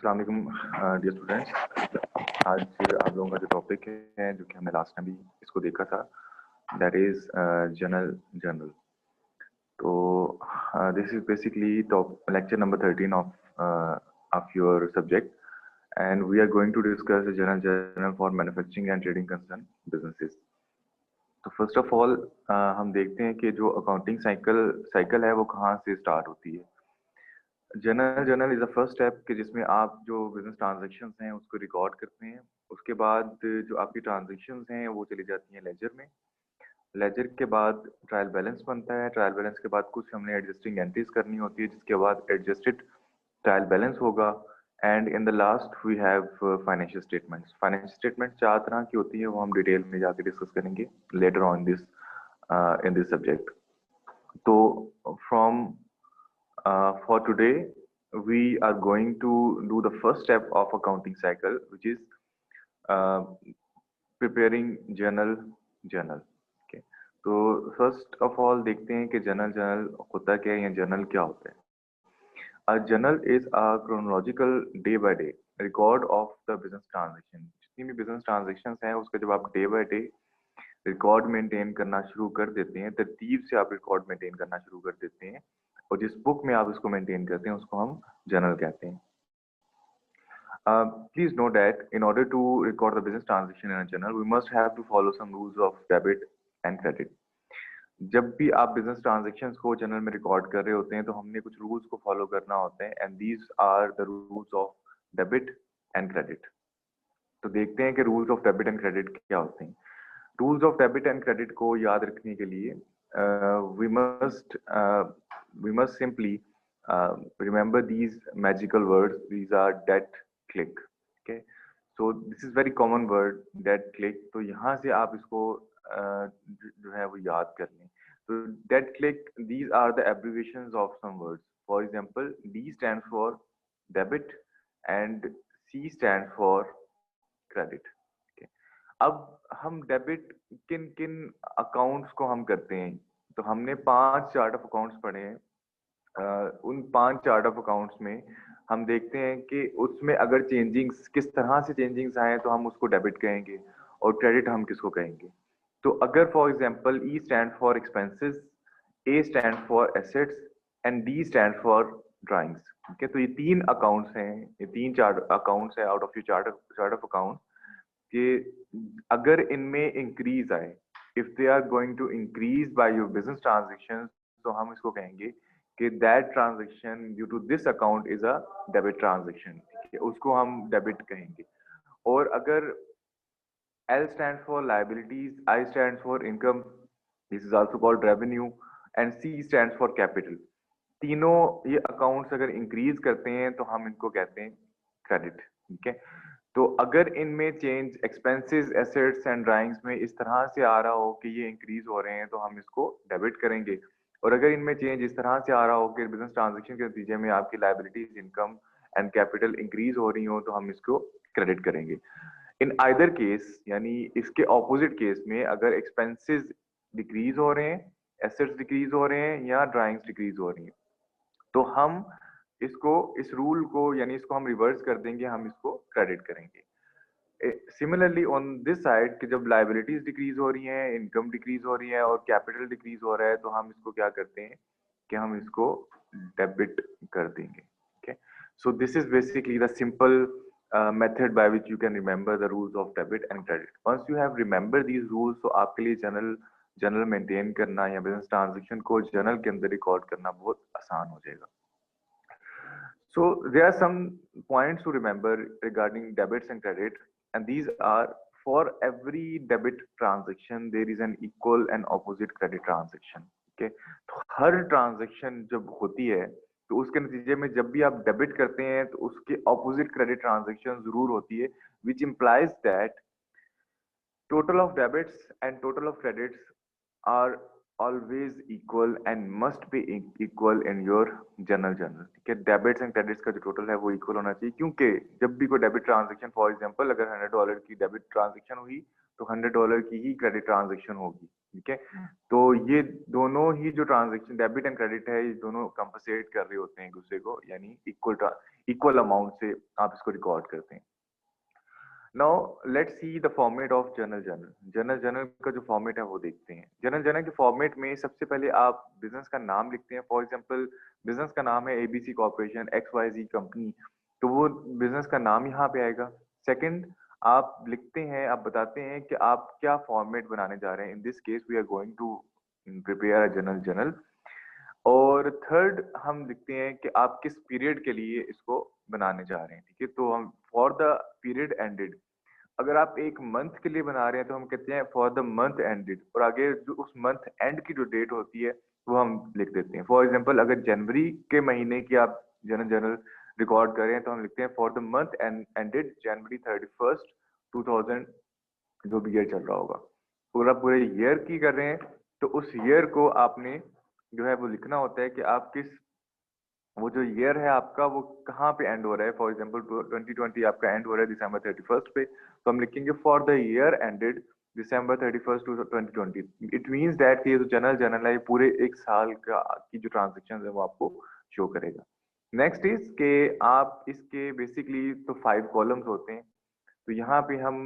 अस्सलाम वालेकुम dear students. आज आप लोगों का जो टॉपिक है जो कि हमने लास्ट टाइम भी इसको देखा था, दैट इज जनरल। तो this is basically top lecture number 13 of your subject, and we are going to discuss general for manufacturing and trading concern businesses. तो फर्स्ट ऑफ ऑल हम देखते हैं कि जो अकाउंटिंग साइकिल है वो कहाँ से स्टार्ट होती है। Journal is the first step कि जिसमें आप जो बिजनेस ट्रांजैक्शंस हैं उसको रिकॉर्ड करते हैं। उसके बाद जो आपकी ट्रांजैक्शंस हैं वो चली जाती हैं लेजर में। लेजर के बाद ट्रायल बैलेंस बनता है। ट्रायल बैलेंस के बाद कुछ हमने एडजस्टिंग एंट्रीज करनी होती है, जिसके बाद एडजस्टेड ट्रायल बैलेंस होगा। And in the last we have financial statements. Financial statement 4 तरह की होती है, वो हम डिटेल में जाके डिस्कस करेंगे later on this in this subject. तो from for today, we are going to do the first step of accounting cycle, which is uh, preparing journal. Okay. तो first of all देखते हैं कि journal होता क्या है या journal क्या होता है। A journal is a chronological day by day record of the business transaction। जितनी भी business transactions हैं उसका जब आप day by day record maintain करना शुरू कर देते हैं, तरतीब से आप रिकॉर्ड मेंटेन करना शुरू कर देते हैं, और जिस बुक में आप इसको मेंटेन करते हैं उसको हम जर्नल कहते हैं। Please note that in order to record the business transaction in a journal, we must have to follow some rules of debit and credit। जब भी आप बिजनेस ट्रांजेक्शन्स को जर्नल में रिकॉर्ड कर रहे होते हैं तो हमने कुछ रूल्स को फॉलो करना होता है, and these are the rules of debit and credit. तो देखते हैं कि rules of debit and credit क्या होते हैं। Rules of debit and credit को याद रखने के लिए we must simply remember these magical words. These are debt click। okay, so this is very common word, debt click। तो यहाँ से आप इसको जो है वो याद कर लें। तो debt click, these are the abbreviations of some words। for example, D stands for debit and C stands for credit। अब हम डेबिट किन किन अकाउंट्स को हम करते हैं, तो हमने 5 चार्ट ऑफ अकाउंट्स पढ़े हैं। उन 5 चार्ट ऑफ अकाउंट्स में हम देखते हैं कि उसमें अगर चेंजिंग्स किस तरह से चेंजिंग्स आए तो हम उसको डेबिट कहेंगे, और क्रेडिट हम किसको कहेंगे। तो अगर for example E stand for expenses, A stand for assets and D stand for drawings. ठीक है, तो ये 3 अकाउंट्स हैं, ये 3 चार्ट अकाउंट्स हैं out of your chart of account कि अगर इनमें इंक्रीज आए, if they are going to increase by your business transactions, तो हम इसको कहेंगे कि that transaction due to this account is a debit transaction. ठीक है, उसको हम डेबिट कहेंगे। और अगर L stands for liabilities, I stands for income, this is also called revenue, and C stands for capital। तीनों ये अकाउंट्स अगर इंक्रीज करते हैं तो हम इनको कहते हैं क्रेडिट। ठीक है, तो अगर इनमें change expenses, assets and drawings में इस तरह से आ रहा हो कि ये इंक्रीज हो रहे हैं तो हम इसको डेबिट करेंगे, और अगर इनमें चेंज इस तरह से आ रहा हो कि बिजनेस ट्रांजैक्शन के नतीजे में आपकी liabilities, income and capital increase हो रही हो, तो हम इसको क्रेडिट करेंगे। इन आइदर केस, यानी इसके ऑपोजिट केस में, अगर एक्सपेंसेस डिक्रीज हो रहे हैं, एसेट्स डिक्रीज हो रहे हैं या ड्राइंग्स डिक्रीज हो रही हैं, तो हम इसको, इस रूल को यानी इसको हम रिवर्स कर देंगे, हम इसको क्रेडिट करेंगे। सिमिलरली ऑन दिस साइड कि जब लायबिलिटीज डिक्रीज हो रही हैं, इनकम डिक्रीज हो रही है और कैपिटल डिक्रीज हो रहा है, तो हम इसको क्या करते हैं कि हम इसको डेबिट कर देंगे। okay, so this is basically the simple method by which you can remember the rules of debit and credit। once you have remembered these rules, तो आपके लिए जनरल मेंटेन करना या बिजनेस ट्रांजैक्शन को जर्नल के अंदर रिकॉर्ड करना बहुत आसान हो जाएगा। So there are some points to remember regarding debits and credit, and these are, for every debit transaction there is an equal and opposite credit transaction। okay, तो हर transaction जब होती है तो उसके नतीजे में जब भी आप डेबिट करते हैं तो उसके ऑपोजिट क्रेडिट ट्रांजेक्शन जरूर होती है, which implies that total of debits and total of credits are always equal and must be equal in your journal। ठीक है, डेबिट्स एंड क्रेडिट्स का जो टोटल है वो इक्वल होना चाहिए, क्योंकि जब भी कोई डेबिट ट्रांजैक्शन, फॉर एग्जांपल अगर $100 की डेबिट ट्रांजैक्शन हुई तो $100 की ही क्रेडिट ट्रांजैक्शन होगी। ठीक है। तो ये दोनों ही जो ट्रांजेक्शन डेबिट एंड क्रेडिट है, ये दोनों कंपनसेट कर रहे होते हैं एक दूसरे को, यानी इक्वल अमाउंट से आप इसको रिकॉर्ड करते हैं। Now let's see the format of journal journal. Journal journal का जो फॉर्मेट है वो देखते हैं। जर्नल जर्नल के फॉर्मेट में सबसे पहले आप बिजनेस का नाम लिखते हैं। फॉर एग्जांपल बिजनेस का नाम है एबीसी कॉर्पोरेशन XYZ कंपनी, तो वो बिजनेस का नाम यहाँ पे आएगा। सेकंड, आप लिखते हैं, आप बताते हैं कि आप क्या फॉर्मेट बनाने जा रहे हैं। In this case we are going to prepare a journal journal. और थर्ड, हम लिखते हैं कि आप किस पीरियड के लिए इसको बनाने जा रहे हैं। ठीक है, तो हम फॉर द पीरियड एंडेड, अगर आप एक मंथ के लिए बना रहे हैं तो हम कहते हैं फॉर द मंथ एंडेड, और आगे जो उस मंथ एंड की जो डेट होती है वो हम लिख देते हैं। फॉर एग्जांपल अगर जनवरी के महीने की आप जर्नल जर्नल रिकॉर्ड कर रहे हैं तो हम लिखते हैं for the month ended January 31st 2000, जो भी ईयर चल रहा होगा। पूरा पूरे ईयर की कर रहे हैं तो उस ईयर को आपने जो है वो लिखना होता है कि आप किस, वो जो ईयर है आपका वो कहाँ पे एंड हो रहा है। फॉर एग्जांपल 2020 आपका एंड हो रहा है December 31st पे, तो हम लिखेंगे for the year ended December 31st 2020। It means that कि ये जो जनरल जनरल है ये पूरे एक साल का की जो ट्रांजेक्शन है वो आपको शो करेगा। नेक्स्ट इज के आप इसके बेसिकली तो 5 कॉलम्स होते हैं, तो यहाँ पे हम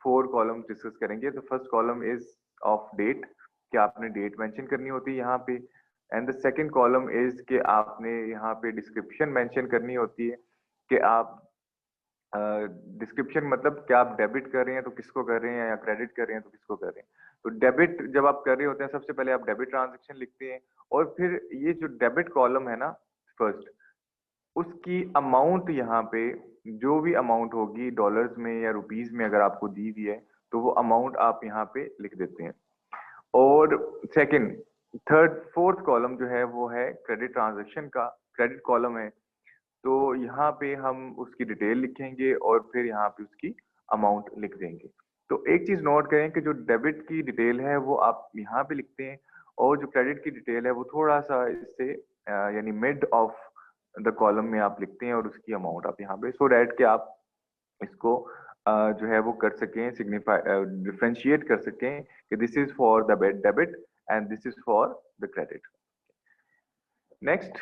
4 कॉलम्स डिस्कस करेंगे। तो first column is of date, कि आपने डेट मेंशन करनी होती है यहाँ पे। And the second column is कि आपने यहाँ पे डिस्क्रिप्शन मेंशन करनी होती है, कि आप डिस्क्रिप्शन मतलब कि आप डेबिट कर रहे हैं तो किसको कर रहे हैं, या क्रेडिट कर रहे हैं तो किसको कर रहे हैं। तो डेबिट जब आप कर रहे होते हैं सबसे पहले आप डेबिट ट्रांजेक्शन लिखते हैं, और फिर ये जो डेबिट कॉलम है ना फर्स्ट, उसकी अमाउंट यहाँ पे जो भी अमाउंट होगी डॉलर्स में या रुपीस में अगर आपको दी हुई है तो वो अमाउंट आप यहाँ पे लिख देते हैं। और सेकंड, थर्ड, फोर्थ कॉलम जो है वो है क्रेडिट ट्रांजैक्शन का, क्रेडिट कॉलम है। तो यहाँ पे हम उसकी डिटेल लिखेंगे और फिर यहाँ पे उसकी अमाउंट लिख देंगे। तो एक चीज नोट करें कि जो डेबिट की डिटेल है वो आप यहाँ पे लिखते हैं, और जो क्रेडिट की डिटेल है वो थोड़ा सा इससे यानी मिड ऑफ द कॉलम में आप लिखते हैं, और उसकी अमाउंट आप यहाँ पे, सो डैट कि आप इसको जो है वो कर सकें, सिग्निफाई डिफ्रेंशिएट कर सकें कि this is for the debit and this is for the credit. Next,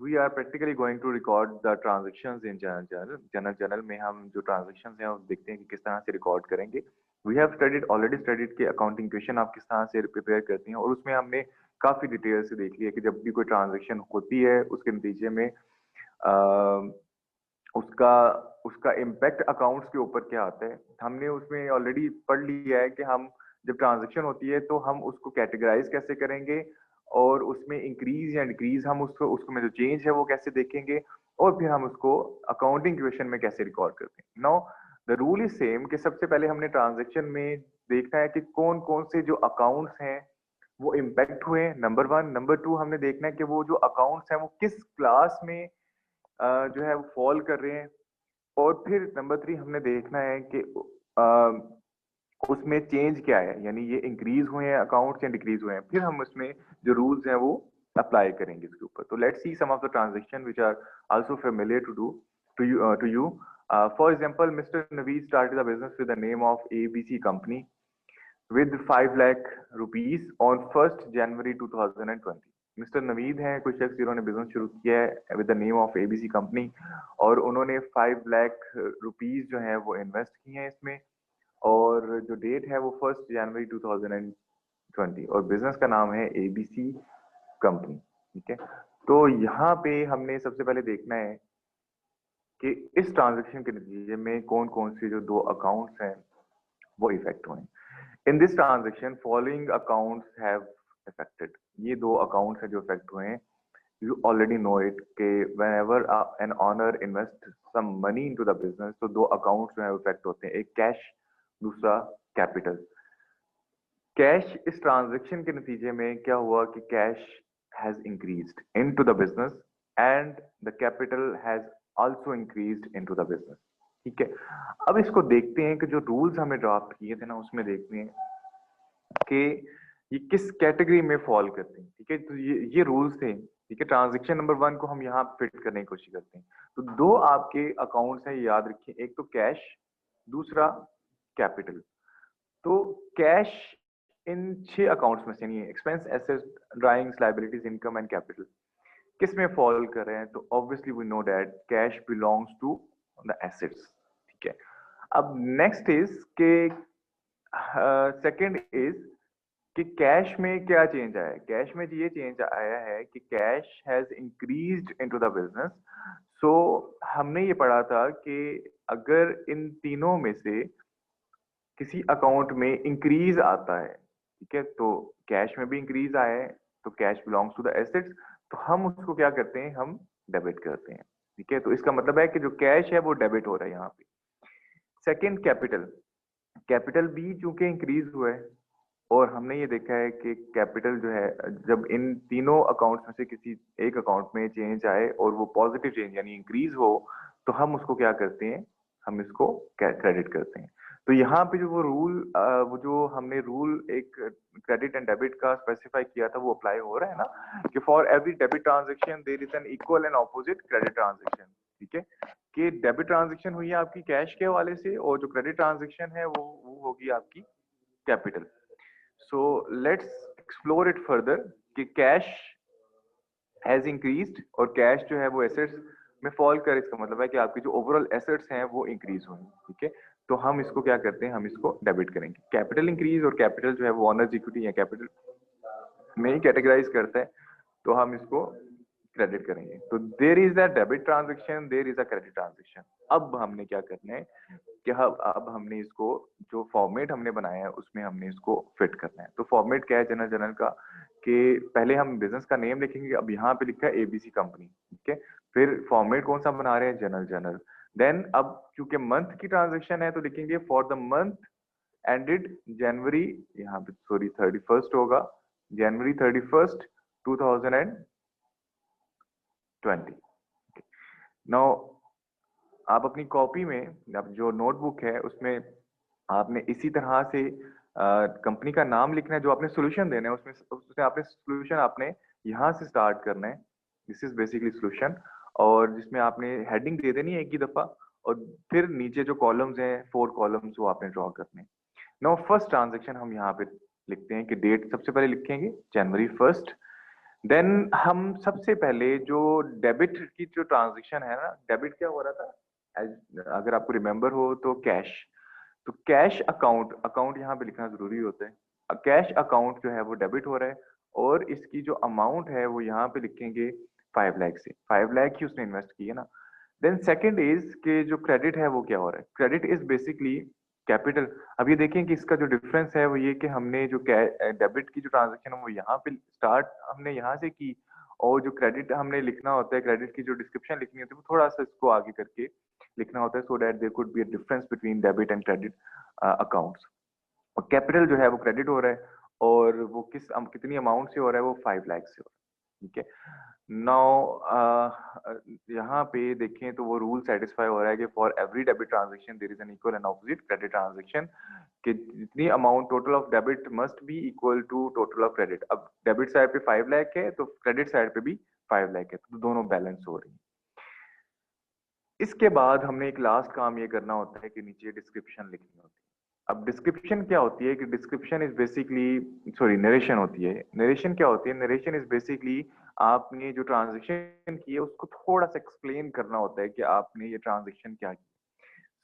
we are practically going to record the transactions in journal journal. Journal journal में हम जो transactions हैं वो देखते हैं कि किस तरह से रिकॉर्ड करेंगे। We have already studied कि अकाउंटिंग क्वेश्चन आप किस तरह से प्रिपेयर करती हैं, और उसमें हमने काफी डिटेल से देख लिया कि जब भी कोई ट्रांजेक्शन होती है उसके नतीजे में उसका उसका इम्पैक्ट अकाउंट्स के ऊपर क्या आता है। हमने उसमें ऑलरेडी पढ़ लिया है कि हम जब ट्रांजेक्शन होती है तो हम उसको कैटेगराइज कैसे करेंगे, और उसमें इंक्रीज या डिक्रीज हम उसको उसको में जो चेंज है वो कैसे देखेंगे, और फिर हम उसको अकाउंटिंग क्वेश्चन में कैसे रिकॉर्ड करते हैं। Now the rule is same कि सबसे पहले हमने ट्रांजेक्शन में देखना है कि कौन कौन से जो अकाउंट्स हैं वो इम्पैक्ट हुए, नंबर 1। नंबर 2, हमने देखना है कि वो जो अकाउंट्स हैं वो किस क्लास में जो है वो फॉल कर रहे हैं। और फिर नंबर 3, हमने देखना है कि उसमें चेंज क्या है, यानी ये इंक्रीज हुए हैं अकाउंट्स या डिक्रीज हुए हैं। फिर हम उसमें जो रूल्स हैं वो अप्लाई करेंगे इसके ऊपर। तो let's see some of the transaction which are also familiar to you. For example, mister Naveed started the business with the name of ABC company with 5 lakh rupees on 1st January 2020। Mister Naveed हैं कुछ शख्स जिन्होंने business शुरू किया है with the name of ABC company, और उन्होंने 5 lakh rupees जो है वो इन्वेस्ट किए हैं इसमें, और जो डेट है वो 1st जनवरी 2020, और बिजनेस का नाम है एबीसी कंपनी। ठीक है, तो यहाँ पे हमने सबसे पहले देखना है कि इस ट्रांजेक्शन के नतीजे में कौन कौन से जो 2 अकाउंट्स हैं वो इफेक्ट हुए हैं। In this transaction, following accounts have affected। ये 2 accounts हैं जो affect हुए हैं। You already know it कि whenever an owner invest some money into the business, तो 2 accounts जो है affect होते हैं, एक cash, दूसरा capital। कैश इस ट्रांजेक्शन के नतीजे में क्या हुआ कि cash has increased into the business and the capital has also increased into the business। ठीक है, अब इसको देखते हैं कि जो रूल्स हमें ड्राफ्ट किए थे ना उसमें देखते हैं कि ये किस कैटेगरी में फॉल करते हैं। ठीक है, तो ये रूल्स थे। ठीक है, ट्रांजैक्शन नंबर 1 को हम यहाँ फिट करने की कोशिश करते हैं। तो 2 आपके अकाउंट्स हैं, याद रखिए, एक तो कैश, दूसरा कैपिटल। तो कैश इन 6 अकाउंट्स में से नहीं, expense, assets, drawings, liabilities, income and capital किस में फॉल कर रहे हैं? तो obviously we know that cash belongs to the assets, ठीक है। अब नेक्स्ट इज के सेकंड इज कि कैश में क्या चेंज आया है? कैश में ये चेंज आया है कि cash has increased into the business. So हमने ये पढ़ा था कि अगर इन तीनों में से किसी अकाउंट में इंक्रीज आता है, ठीक है, तो कैश में भी इंक्रीज आया है तो cash belongs to the assets, तो हम उसको क्या करते हैं, हम डेबिट करते हैं, ठीक है। तो इसका मतलब है कि जो कैश है वो डेबिट हो रहा है यहाँ पे। Second, capital. कैपिटल भी चूंकि इंक्रीज हुआ है और हमने ये देखा है कि कैपिटल जो है जब इन तीनों अकाउंट्स में से किसी एक अकाउंट में चेंज आए और वो पॉजिटिव चेंज यानी इंक्रीज हो, तो हम उसको क्या करते हैं, हम इसको क्रेडिट करते हैं। तो यहाँ पे जो वो रूल, वो जो हमने रूल एक क्रेडिट एंड डेबिट का स्पेसिफाई किया था वो अप्लाई हो रहा है ना, कि for every debit transaction there is an equal and opposite credit transaction, ठीक है। कि डेबिट ट्रांजेक्शन हुई है आपकी कैश के हवाले से और जो क्रेडिट ट्रांजेक्शन है वो होगी आपकी capital. So let's explore it further कि कैश हैज इंक्रीज्ड और कैश जो है वो एसेट्स में फॉल कर, इसका मतलब है कि आपकी जो ओवरऑल एसेट्स हैं वो इंक्रीज हुई, ठीक है। तो हम इसको क्या करते हैं, हम इसको डेबिट करेंगे। कैपिटल इंक्रीज और कैपिटल जो है वो ऑनर्स इक्विटी या कैपिटल में ही कैटेगराइज करता है, तो हम इसको क्रेडिट करेंगे। तो there is a debit transaction, there is a credit transaction. अब हमने क्या करना है कि अब हमने इसको जो फॉर्मेट हमने बनाया है उसमें हमने इसको फिट करना है। तो फॉर्मेट क्या है जनरल जनरल का, कि पहले हम बिजनेस का नेम लिखेंगे, अब यहाँ पे लिखा है एबीसी कंपनी, ठीक है। फिर फॉर्मेट कौन सा बना रहे हैं, जनरल जनरल। देन अब क्योंकि मंथ की ट्रांजेक्शन है तो लिखेंगे फॉर द मंथ एंडेड जनवरी, यहाँ पे सॉरी 31st होगा, जनवरी 31st 2020। नाउ आप अपनी कॉपी में, आप जो नोटबुक है उसमें आपने इसी तरह से कंपनी का नाम लिखना है, जो आपने सोल्यूशन देना है उसमें आपने सोल्यूशन आपने यहाँ से स्टार्ट करना है, दिस इज बेसिकली सोल्यूशन, और जिसमें आपने हेडिंग दे देनी है एक ही दफा, और फिर नीचे जो कॉलम्स हैं 4 कॉलम्स वो आपने ड्रॉ करने हैं। नाउ फर्स्ट ट्रांजेक्शन हम यहाँ पे लिखते हैं कि डेट सबसे पहले लिखेंगे जनवरी 1। देन हम सबसे पहले जो डेबिट की जो ट्रांजेक्शन है ना, डेबिट क्या हो रहा था, अगर आपको रिमेंबर हो तो कैश, तो कैश अकाउंट, अकाउंट यहाँ पे लिखना जरूरी होता है। कैश अकाउंट जो है वो डेबिट हो रहा है और इसकी जो अमाउंट है वो यहाँ पे लिखेंगे 5 लाख से, 5 लाख ही उसने इन्वेस्ट की है ना। देन सेकंड इज के जो क्रेडिट है वो क्या हो रहा है, क्रेडिट इज बेसिकली कैपिटल। अब ये देखें कि इसका जो डिफरेंस है वो ये कि हमने जो डेबिट की जो ट्रांजेक्शन है वो यहाँ पे स्टार्ट हमने यहाँ से की, और जो क्रेडिट हमने लिखना होता है, क्रेडिट की जो डिस्क्रिप्शन लिखनी होती है वो थोड़ा सा इसको आगे करके लिखना होता है, so that there could be a difference between debit and credit accounts. और कैपिटल जो है वो क्रेडिट हो रहा है और वो कितनी अमाउंट से हो रहा है, वो 5 लाख से हो रहा है, ठीक है। नाउ यहाँ पे देखें तो वो रूल सेटिस्फाई हो रहा है कि for every debit transaction there is an equal and opposite credit transaction, कि जितनी amount total of debit must be equal to total of credit. अब डेबिट साइड पे 5 लाख है तो क्रेडिट साइड पे भी 5 लाख है, तो दोनों बैलेंस हो रही है। इसके बाद हमने एक लास्ट काम ये करना होता है कि नीचे डिस्क्रिप्शन लिखनी होती है। अब डिस्क्रिप्शन क्या होती है कि description is basically, sorry narration होती है। नरेशन क्या होती है, नरेशन इज बेसिकली आपने जो ट्रांजेक्शन की है उसको थोड़ा सा एक्सप्लेन करना होता है कि आपने ये ट्रांजेक्शन क्या की।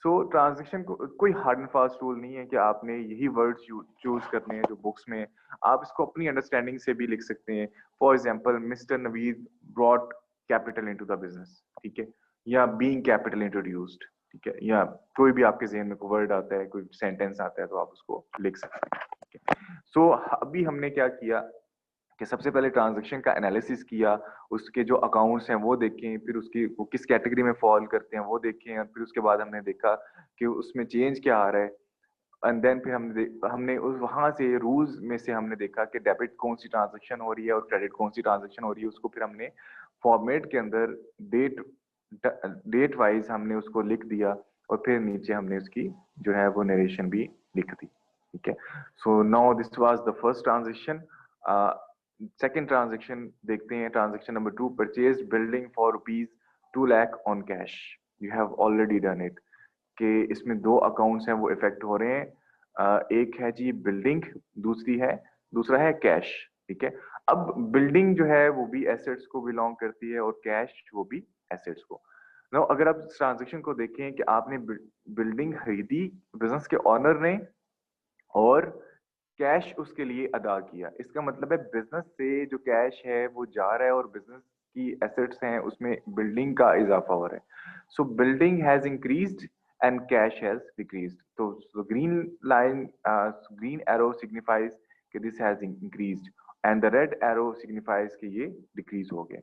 सो ट्रांजेक्शन को कोई हार्ड एंड फास्ट रूल नहीं है कि आपने यही वर्ड्स चूज करने हैं जो बुक्स में, आप इसको अपनी अंडरस्टैंडिंग से भी लिख सकते हैं। For example mister Naveed brought capital into the business, ठीक है, या बीइंग कैपिटल इंट्रोड्यूस्ड, ठीक है, या कोई भी आपके जहन में कोई वर्ड आता है, कोई सेंटेंस आता है तो आप उसको लिख सकते हैं, ठीक है। सो अभी हमने क्या किया कि सबसे पहले ट्रांजैक्शन का एनालिसिस किया, उसके जो अकाउंट्स हैं वो देखें, फिर उसकी वो किस कैटेगरी में फॉल करते हैं वो देखें, और फिर उसके बाद हमने देखा कि उसमें चेंज क्या आ रहा है। एंड देन फिर हमने उस वहां से रूल्स में से हमने देखा कि डेबिट कौन सी ट्रांजैक्शन हो रही है और क्रेडिट कौन सी ट्रांजैक्शन हो रही है, उसको फिर हमने फॉर्मेट के अंदर डेट डेट वाइज हमने उसको लिख दिया, और फिर नीचे हमने उसकी जो है वो नरेशन भी लिख दी, ठीक है। So now this was the first transaction. Second transaction देखते हैं, transaction number 2, purchase building for ₹2 lakh on cash. You have already done it, कि इसमें 2 अकाउंट्स हैं वो इफेक्ट हो रहे हैं। एक है जी बिल्डिंग, दूसरा है कैश। ठीक है, अब बिल्डिंग जो है वो भी एसेट्स को बिलोंग करती है और कैश वो भी एसेट्स को। नो, अगर आप ट्रांजेक्शन को देखें कि आपने बिल्डिंग खरीदी बिजनेस के ऑनर ने और कैश उसके लिए अदा किया, इसका मतलब है बिजनेस से जो कैश है वो जा रहा है और बिजनेस की एसेट्स हैं उसमें बिल्डिंग का इजाफा हो रहा है। So building has increased and cash has decreased. तो green line, green arrow signifies कि this has increased and the red arrow signifies कि ये डिक्रीज हो गए।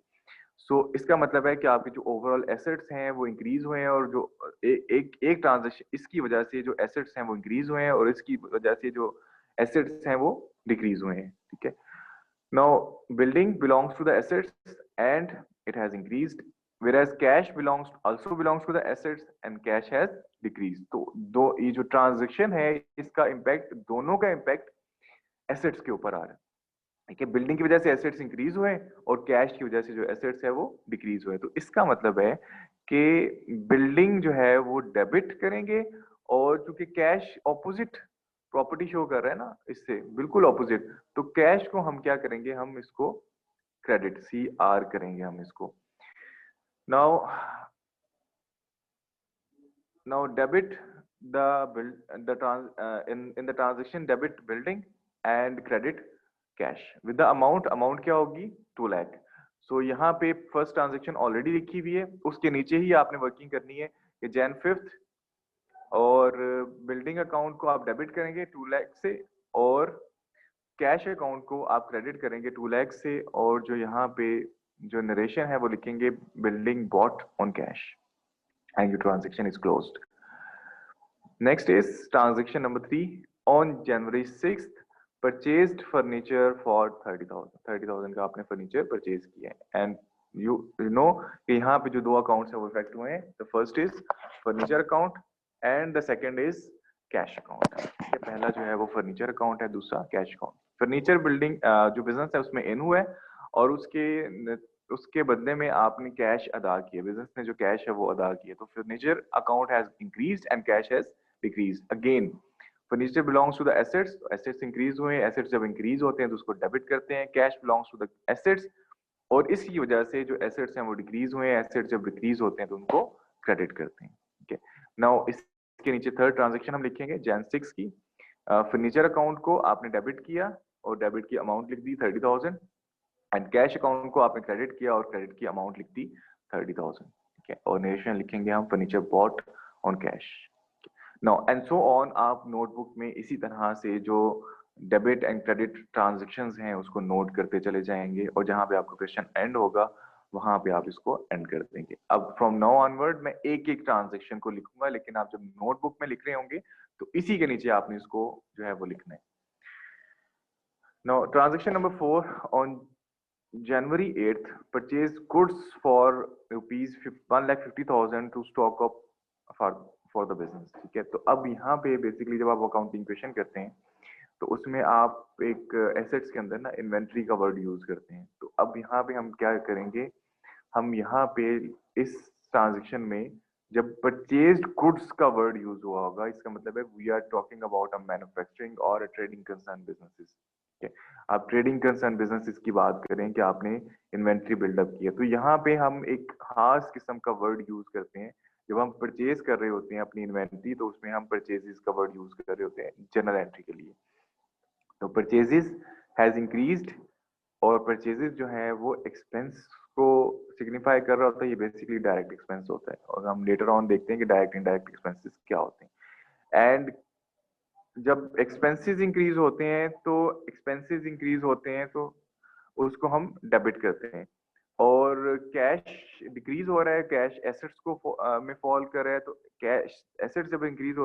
इसका मतलब है कि आपके जो ओवरऑल एसेट्स हैं वो इंक्रीज हुए हैं और जो एक ट्रांजेक्शन इसकी वजह से जो एसेट्स हैं वो इंक्रीज हुए हैं और इसकी वजह से जो एसेट्स हैं वो डिक्रीज हुए हैं। ठीक है, now building belongs to the assets and it has increased, whereas cash belongs to the assets and cash has decreased। तो दो ये जो ट्रांजेक्शन है इसका इम्पैक्ट, दोनों का इम्पैक्ट एसेट्स के ऊपर आ रहा है। ठीक है, बिल्डिंग की वजह से एसेट्स इंक्रीज हुए और कैश की वजह से जो एसेट्स है वो डिक्रीज हुए। तो इसका मतलब है कि बिल्डिंग जो है वो डेबिट करेंगे और चूंकि कैश ऑपोजिट प्रॉपर्टी शो कर रहा है ना, इससे बिल्कुल ऑपोजिट, तो कैश को हम क्या करेंगे, हम इसको क्रेडिट CR करेंगे हम इसको। Now now debit in the transaction debit building and credit cash with the amount क्या होगी 2 लाख। सो यहाँ पे फर्स्ट ट्रांजेक्शन ऑलरेडी लिखी हुई है, उसके नीचे ही आपने वर्किंग करनी है कि Jan 5th और बिल्डिंग अकाउंट को आप डेबिट करेंगे 2 लाख से और कैश अकाउंट को आप क्रेडिट करेंगे 2 लाख से, और जो यहाँ पे जो नरेशन है वो लिखेंगे building bought on cash and your transaction is closed. Next is transaction number 3. On January 6th, purchased furniture for 30,000। 30,000 का आपने फर्नीचर परचेज किया है एंड यू नो कि यहाँ पे जो दो अकाउंट्स है वो इफेक्ट हुए हैं। The first is furniture account and the second is cash account. पहला जो है वो फर्नीचर अकाउंट है, दूसरा कैश अकाउंट। फर्नीचर बिल्डिंग जो बिजनेस है उसमें इन हुआ है और उसके बदले में आपने कैश अदा किया, बिजनेस ने जो कैश है वो अदा किया। तो furniture account has increased and cash has decrease. Again furniture belongs to the assets, assets increase हुए, एसेट्स जब इंक्रीज होते हैं तो उसको डेबिट करते हैं। Cash belongs to the assets और इसकी वजह से जो एसेट्स हैं वो डिक्रीज हुए, एसेट्स जब डिक्रीज होते हैं तो उनको क्रेडिट करते हैं। ठीक है, नाउ इसके नीचे थर्ड ट्रांजेक्शन हम लिखेंगे Jan 6 की। फर्नीचर अकाउंट को आपने डेबिट किया और डेबिट की अमाउंट लिख दी 30,000 एंड कैश अकाउंट को आपने क्रेडिट किया और क्रेडिट की अमाउंट लिख दी 30,000। ठीक है, और नरेशन लिखेंगे हम furniture bought on cash. Now and so on. आप नोटबुक में इसी तरह से जो डेबिट एंड क्रेडिट ट्रांजैक्शंस हैं उसको नोट करते चले जाएंगे और जहां पे आपका क्वेश्चन एंड होगा वहां पे आप इसको एंड कर देंगे। अब फ्रॉम नाउ ऑनवर्ड मैं एक एक ट्रांजैक्शन को लिखूंगा, लेकिन आप जब नोटबुक में लिख रहे होंगे तो इसी के नीचे आपने इसको जो है वो लिखना है। Now transaction number 4। On January 8th, purchase goods for rupees 1,50,000 to stock up for the business। ठीक है, तो अब यहाँ पे बेसिकली जब आप अकाउंटिंग क्वेश्चन करते हैं तो उसमें आप एक एसेट्स के अंदर ना इन्वेंट्री का वर्ड यूज करते हैं। तो अब यहाँ पे हम क्या करेंगे, हम यहाँ पे इस ट्रांजेक्शन में जब परचेज्ड गुड्स का वर्ड यूज हुआ होगा, इसका मतलब है we are talking about a manufacturing और ट्रेडिंग कंसर्न बिजनेसेस। आप ट्रेडिंग कंसर्न बिजनेसेस की बात करें कि आपने इन्वेंट्री बिल्डअप किया, तो यहाँ पे हम एक खास किस्म का वर्ड यूज करते हैं। जब हम परचेज कर रहे होते हैं अपनी इन्वेंट्री तो उसमें हम परचेजेस का वर्ड यूज कर रहे होते हैं जनरल एंट्री के लिए। तो परचेजेस हैज इंक्रीज्ड और परचेजेस जो है वो एक्सपेंस को सिग्निफाई कर रहा होता है। ये बेसिकली डायरेक्ट एक्सपेंस होता है और हम लेटर ऑन देखते हैं कि डायरेक्ट इनडायरेक्ट एक्सपेंसेस क्या होते हैं। एंड जब एक्सपेंसेस इंक्रीज होते हैं तो उसको हम डेबिट करते हैं और कैश डिक्रीज हो रहा है, कैश एसेट्स को में फॉल कर रहा है, तो कैश एसेट्स जब डिक्रीज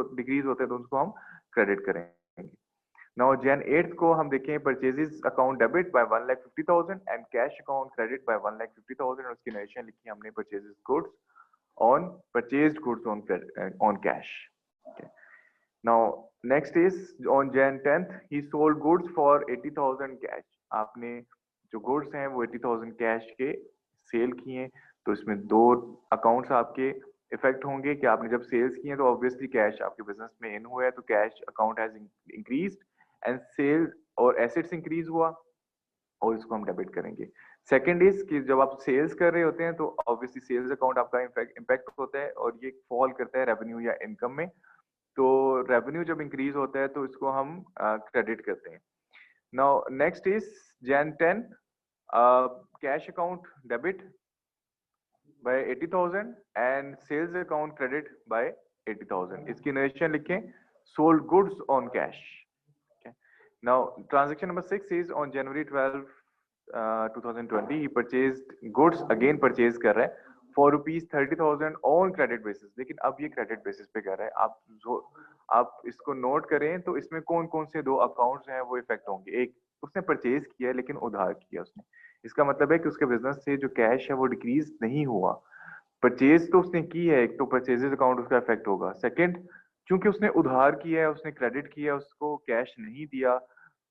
होते हैं तो उसको हम क्रेडिट करेंगे। नाउ Jan 8th को हम देखें purchases account debit bye 1,50,000 and cash account credit bye 1,50,000 और उसकी नरेशन लिखी हमने purchases goods on purchased goods on cash. Now next is on Jan 10th he sold goods for 80,000 cash। आपने जो goods हैं वो 80,000 कैश के सेल किए। तो इसमें दो अकाउंट्स आपके इफेक्ट होंगे कि आपने जब सेल्स किए तो ऑब्वियसली कैश आपके बिजनेस में इन हुआ है, तो cash account has increased and sales और एसेट्स इंक्रीज हुआ और इसको हम डेबिट करेंगे। सेकंड इज कि जब आप सेल्स कर रहे होते हैं तो ऑब्वियसली सेल्स अकाउंट आपका इम्पैक्ट होता है और ये फॉल करता है रेवेन्यू या इनकम में। तो रेवेन्यू जब इंक्रीज होता है तो इसको हम क्रेडिट करते हैं। Now next is Jan 10 cash account debit by 80,000 and sales account credit by 80,000। इसकी नरेशन लिखें, sold goods on cash. Now, transaction number 6 is on January 12, 2020. He purchased goods, again purchase कर रहा है for rupees 30,000 on credit basis. लेकिन अब ये credit basis पे कर रहा है। आप इसको नोट करें तो इसमें कौन कौन से दो अकाउंट्स हैं वो इफेक्ट होंगे। एक, उसने परचेज किया है लेकिन उधार किया उसने, इसका मतलब है कि उसके बिजनेस से जो कैश है वो डिक्रीज नहीं हुआ। परचेज तो उसने की है, एक तो परचेजेस अकाउंट उसका इफेक्ट होगा। सेकंड, क्योंकि उसने उधार किया है, उसने क्रेडिट किया है, उसको कैश नहीं दिया,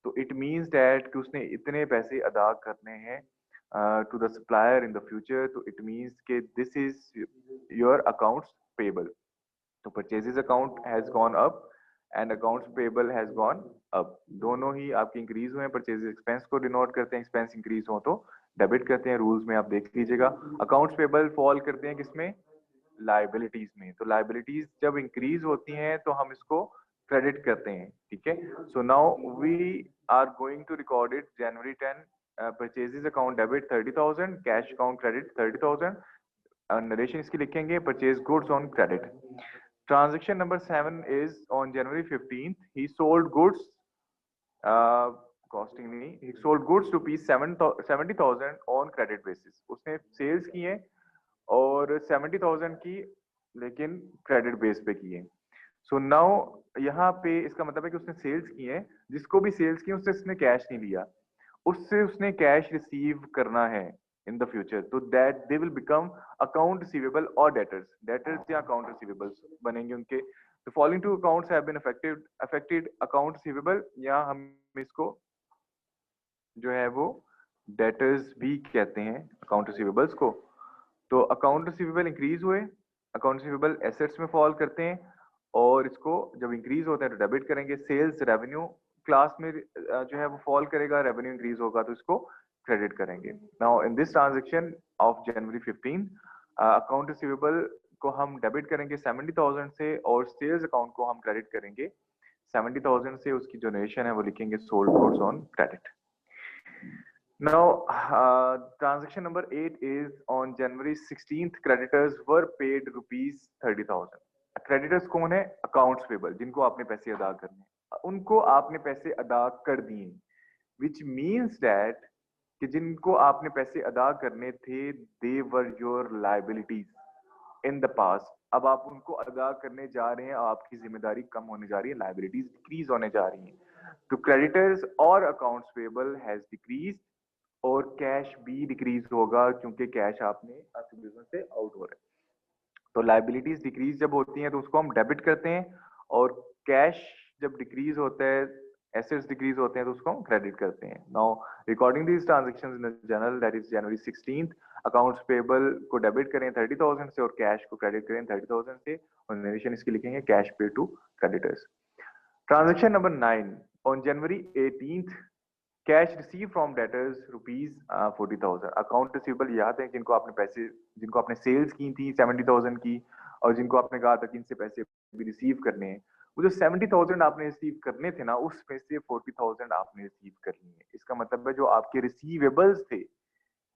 तो इट मीन्स दैट कि उसने इतने पैसे अदा करने हैं to the supplier in the future, तो इट मीन्स के this is your accounts payable. तो purchases account has gone up and accounts payable has gone up, दोनों ही आपके इंक्रीज हुए हैं। परचेजेस एक्सपेंस को डिनोट करते हैं, एक्सपेंस इंक्रीज हो तो डेबिट करते हैं, रूल्स में आप देख लीजिएगा। अकाउंट्स पेबल फॉल करते हैं किसमें, लाइबिलिटीज में। तो लाइबिलिटीज जब इंक्रीज होती हैं तो हम इसको क्रेडिट करते हैं, ठीक है। So now we are going to record it January 10 purchases account debit 30,000, cash account credit 30,000। Narration इसकी लिखेंगे, purchase goods on credit. Transaction number 7 is on January 15th he sold goods costing नहीं, he sold goods rupees 70,000 on credit basis. उसने sales की है और 70,000 की, लेकिन credit base पे की है। सो नाउ यहाँ पे इसका मतलब है कि उसने सेल्स की है, जिसको भी सेल्स की उससे उसने कैश नहीं लिया, उससे उसने कैश रिसीव करना है इन द फ्यूचर, तो that they will become account receivable और डेटर्स या अकाउंट रिसीवेबल्स बनेंगे उनके। तो following two accounts have been affected account receivable, या हम इसको जो है वो डेटर्स भी कहते हैं अकाउंट रिसीवेबल्स को। तो अकाउंट रिसीवेबल इंक्रीज हुए, अकाउंट रिसीवेबल एसेट्स में फॉल करते हैं और इसको जब इंक्रीज होता है तो डेबिट करेंगे। सेल्स रेवेन्यू क्लास में जो है वो फॉल करेगा, रेवेन्यू इंक्रीज होगा तो इसको क्रेडिट करेंगे। Now in this transaction of January 15 account receivable को हम डेबिट करेंगे 70,000 से और सेल्स अकाउंट को हम क्रेडिट करेंगे 70,000 से। उसकी जो नरेशन है वो लिखेंगे sold goods on credit. Now, transaction number 8 is on January 16th. Creditors were paid rupees 30,000. Creditors कौन है? Accounts payable, जिनको आपने पैसे अदा करने, उनको आपने पैसे अदा कर दिए, which means that कि जिनको आपने पैसे अदा करने थे, they were your liabilities in the past. अब आप उनको अदा करने जा रहे हैं, आपकी जिम्मेदारी कम होने जा रही है, लाइबिलिटीज डिक्रीज होने जा रही हैं। तो क्रेडिटर्स और अकाउंट्स पेबल हैज डिक्रीज और कैश भी डिक्रीज होगा क्योंकि कैश आपने आपके बिजनेस से आउट हो रहा है। तो लाइबिलिटीज डिक्रीज जब होती हैं तो उसको हम डेबिट करते हैं, और कैश जब डिक्रीज होता है, एसेट्स डिक्रीज होते हैं तो उसको हम क्रेडिट करते हैं। Now recording these transactions in general, that is January 16th, accounts payable को डेबिट करें 30,000 से और कैश को क्रेडिट करें 30,000 से, और नरेशन इसकी लिखेंगे cash pay to creditors. Transaction number 9 on January 18th, cash receive from debtors rupees 40,000। Account receivable याद है जिनको आपने पैसे, जिनको आपने सेल्स की थी 70,000 की, और जिनको आपने कहा था कि इनसे पैसे भी रिसीव करने हैं, वो जो 70,000 आपने रिसीव करने थे ना, उसमें से 40,000 आपने रिसीव कर लिए हैं। इसका मतलब है जो आपके रिसीवेबल्स थे,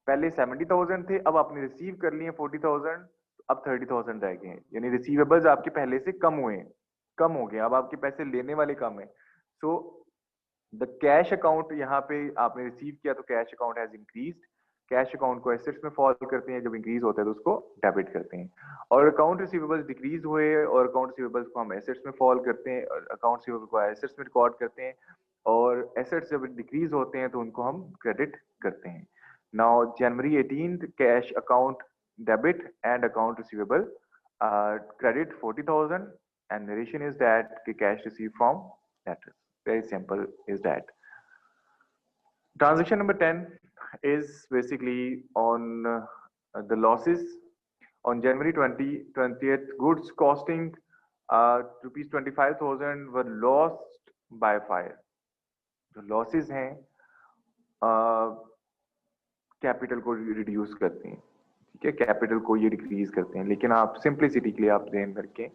पहले 70,000 थे, अब आपने रिसीव कर लिए 40,000, अब 30,000 रह गए हैं, यानी रिसीवेबल्स आपके पहले से कम हुए हैं, कम हो गए, अब आपके पैसे लेने वाले कम है। सो द कैश अकाउंट यहाँ पे आपने रिसीव किया तो cash account has increased. Cash account को एसेट्स में फॉल करते हैं, जब इंक्रीज होता है तो उसको डेबिट करते हैं। और अकाउंट रिसीवेबल्स डिक्रीज हुए और अकाउंट रिसीवेबल्स को हम एसेट्स में फॉल करते हैं, और अकाउंट रिसीवेबल को एसेट्स में रिकॉर्ड करते हैं, और एसेट्स जब डिक्रीज होते हैं तो उनको हम क्रेडिट करते हैं। Now January 18th, cash account debit and account receivable credit 40,000 and narration is that cash received from debtors. Very simple is that. Transaction number 10 is basically on the losses. On January 20th, goods costing rupees 25,000 were lost by fire. जो losses हैं capital को reduce करते हैं, ठीक है, capital को ये decrease करते हैं। लेकिन आप सिंप्लिसिटी के लिए आप ध्यान रखें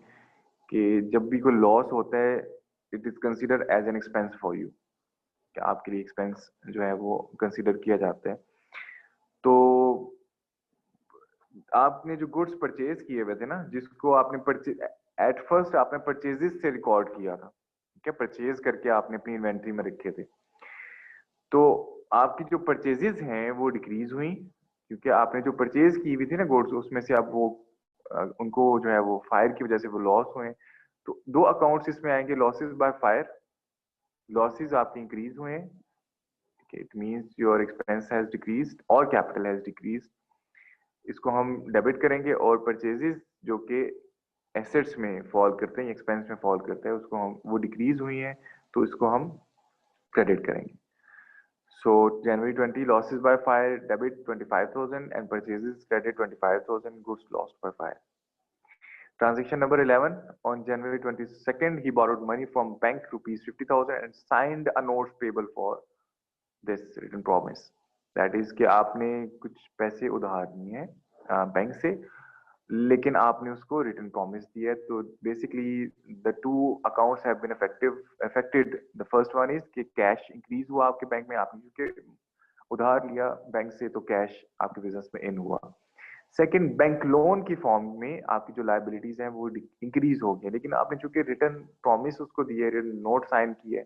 कि जब भी कोई लॉस होता है it is consider as an expense for you, कि आपके लिए एक्सपेंस जो है वो कंसिडर किया जाता है। तो आपने जो गुड्स परचेज किए हुए थे ना, जिसको आपने परचेज एट फर्स्ट आपने परचेजेस से रिकॉर्ड किया था, ठीक है, परचेज करके आपने अपनी इन्वेंट्री में रखे थे, तो आपकी जो परचेजेस हैं वो डिक्रीज हुई क्योंकि आपने जो परचेज की हुई थी ना गुड्स, उसमें से आप वो उनको जो है वो फायर की वजह से वो लॉस हुए। तो दो अकाउंट्स इसमें आएंगे, लॉसेस बाय फायर, लॉसेस आपके इंक्रीज हुए, it means your expense has decreased और कैपिटल हैज डिक्रीज्ड। इसको हम डेबिट करेंगे, और परचेजेस जो कि एसेट्स में फॉल करते हैं, एक्सपेंस में फॉल करते हैं, उसको हम वो डिक्रीज हुई हैं तो इसको हम क्रेडिट करेंगे। So January 20 losses by fire debit 25,000 and purchases credit 25,000, goods lost by fire. Transaction number 11, on January 22nd he borrowed money from bank rupees 50,000 and signed a notes payable for this written promise. That is कि आपने कुछ पैसे उधार लिए हैं bank से, लेकिन आपने उसको रिटर्न प्रॉमिस दिया है। तो basically the two accounts have been affected. The first one is कि कैश इंक्रीज हुआ आपके बैंक में, आपने क्योंकि उधार लिया बैंक से तो कैश आपके बिजनेस में इन हुआ। सेकंड, बैंक लोन की फॉर्म में आपकी जो लाइबिलिटीज हैं वो इंक्रीज हो गई, लेकिन आपने चूंकि रिटर्न प्रॉमिस उसको दिए, नोट साइन किए,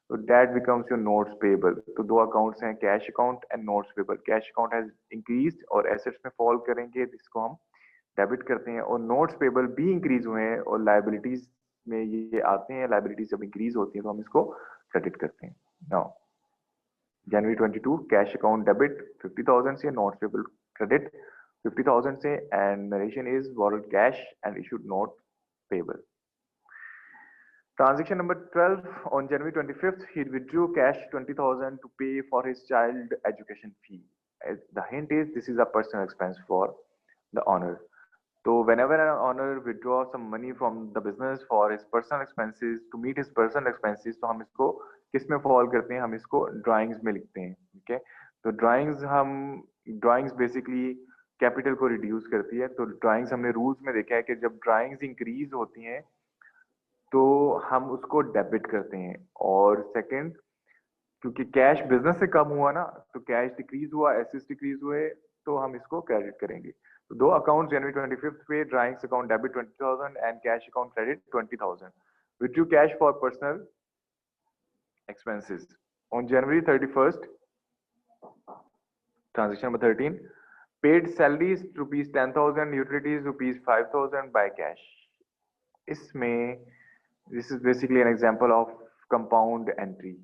तो that becomes your notes payable. तो दो अकाउंट्स हैं, cash account and notes payable. Cash account has increased और एसेट्स में फॉल करेंगे, जिसको हम डेबिट करते हैं, और नोट्स पेबल भी इंक्रीज हुए हैं और लाइबिलिटीज में ये आते हैं। लाइबिलिटीज जब इंक्रीज होती है तो हम इसको क्रेडिट करते हैं। नाउ जनवरी 22 कैश अकाउंट डेबिट 50,000 से, नोट्स पेबल क्रेडिट 50,000 से, and narration is borrowed cash and issued note payable. Transaction number 12, on January 25th he withdrew cash 20,000 to pay for his child education fee. The hint is this is a personal expense for the owner. So whenever an owner withdraws some money from the business for his personal expenses, to meet his personal expenses, तो हम इसको किस में fall करते हैं, हम इसको drawings में लिखते हैं, ठीक है। तो ड्राइंग्स बेसिकली कैपिटल को रिड्यूस करती है। तो ड्राइंग्स हमने रूल्स में देखा है कि जब ड्राइंग्स इंक्रीज होती हैं तो हम उसको डेबिट करते हैं। और सेकंड, क्योंकि कैश बिजनेस से कम हुआ ना, तो कैश डिक्रीज हुआ, एसेट्स डिक्रीज हुए, तो हम इसको क्रेडिट करेंगे। तो दो अकाउंट जनवरी 25th पे, drawings account debit 20,000 and cash account credit 20,000। Withdrew cash for personal expenses. On January 31st, transaction number 13, paid salaries rupees 10,000, utilities rupees 5,000 by cash. इसमें this is basically an example of compound entry.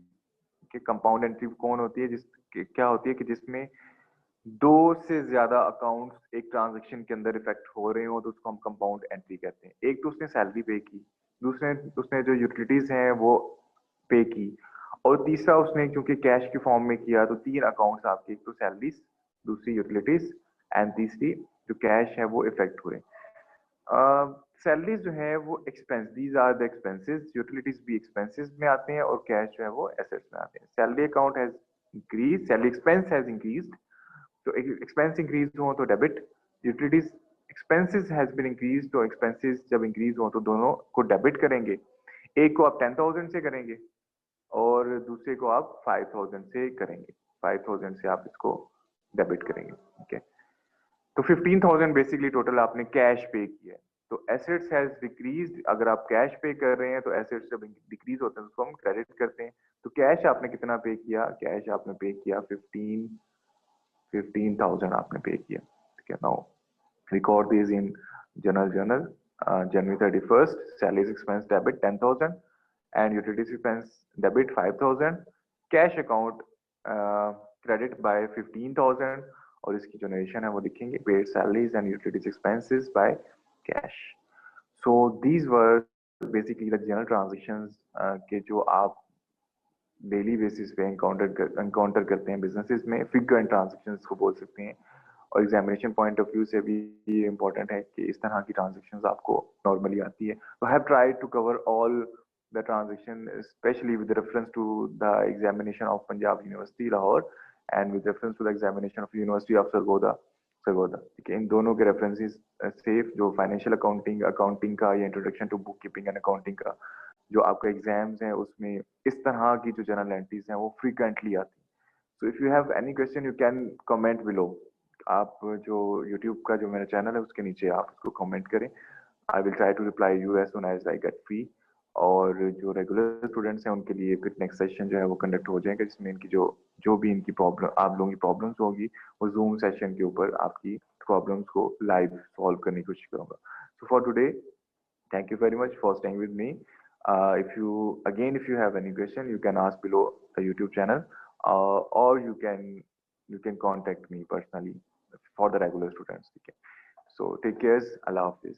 कि compound entry कौन होती है, क्या होती है कि जिसमें दो से ज्यादा अकाउंट्स एक ट्रांजैक्शन के अंदर इफेक्ट हो रहे हो, तो उसको हम कंपाउंड एंट्री कहते हैं। एक तो उसने सैलरी पे की, दूसरे उसने जो यूटिलिटीज हैं वो पे की, और तीसरा उसने क्योंकि कैश की फॉर्म में किया, तो तीन अकाउंट्स आपके, एक तो सैलरीज, दूसरी यूटिलिटीज एंड तीसरी जो कैश है वो इफेक्ट हुए। सैलरीज जो है वो expense, these are the expenses, utilities भी एक्सपेंसेस में आते हैं और कैश जो है वो एसेट्स में आते हैं। Salary account has increase, salary expense has increased, तो एक्सपेंस इंक्रीज हो तो debit, utilities expenses has been increase, तो एक्सपेंसेस जब इंक्रीज हो तो दोनों को डेबिट करेंगे। एक को आप 10,000 से करेंगे और दूसरे को आप 5,000 से करेंगे, 5,000 से आप इसको डेबिट करेंगे, ठीक है। तो 15,000 बेसिकली टोटल आपने कैश पे किया है। तो एसेट्स हैज डिक्रीज्ड, अगर आप कैश पे कर रहे हैं तो एसेट्स जब डिक्रीज होते हैं तो उसको हम क्रेडिट करते हैं। तो कैश आपने कितना पे किया, कैश आपने पे किया 15,000 आपने पे किया, ठीक है। Now record this in journal. January 31st, salaries expense debit 10,000 and utilities expense debit 5,000, cash account credit by 15,000, और इसकी जो नरेशन है वो लिखेंगे, paid salaries and utilities expenses by cash. So these were basically the general transactions के जो आप daily basis पे एनकाउंटर करते हैं बिजनेसेस में, फिगर एंड ट्रांजेक्शंस को बोल सकते हैं। और एग्जामिनेशन पॉइंट ऑफ व्यू से भी ये इम्पोर्टेंट है कि इस तरह की ट्रांजेक्शन्स आपको नॉर्मली आती है. तो I have tried to cover all the transaction, especially with reference to the examination of Punjab University Lahore and with reference to the examination of University of Sargodha. ठीक है, इन दोनों के रेफरेंसेस सेफ जो फाइनेंशियल अकाउंटिंग का या introduction to bookkeeping and accounting का जो आपका एग्जाम्स हैं उसमें इस तरह की जो जनरल एंट्रीज हैं वो फ्रीक्वेंटली आती हैं. So if you have any question you can comment below. आप जो यूट्यूब का जो मेरा चैनल है उसके नीचे आप उसको कमेंट करें. I will try to reply you as soon as I get free. और जो रेगुलर स्टूडेंट्स हैं उनके लिए फिर नेक्स्ट सेशन जो है वो कंडक्ट हो जाएगा जिसमें इनकी जो जो भी इनकी प्रॉब्लम आप लोगों की प्रॉब्लम्स होगी वो जूम सेशन के ऊपर आपकी प्रॉब्लम्स को लाइव सॉल्व करने की कोशिश करूंगा. So for today thank you very much for staying with me. If you have any question you can ask below the YouTube channel, or you can contact me personally for the regular students. Okay, so take care. Allah Hafiz.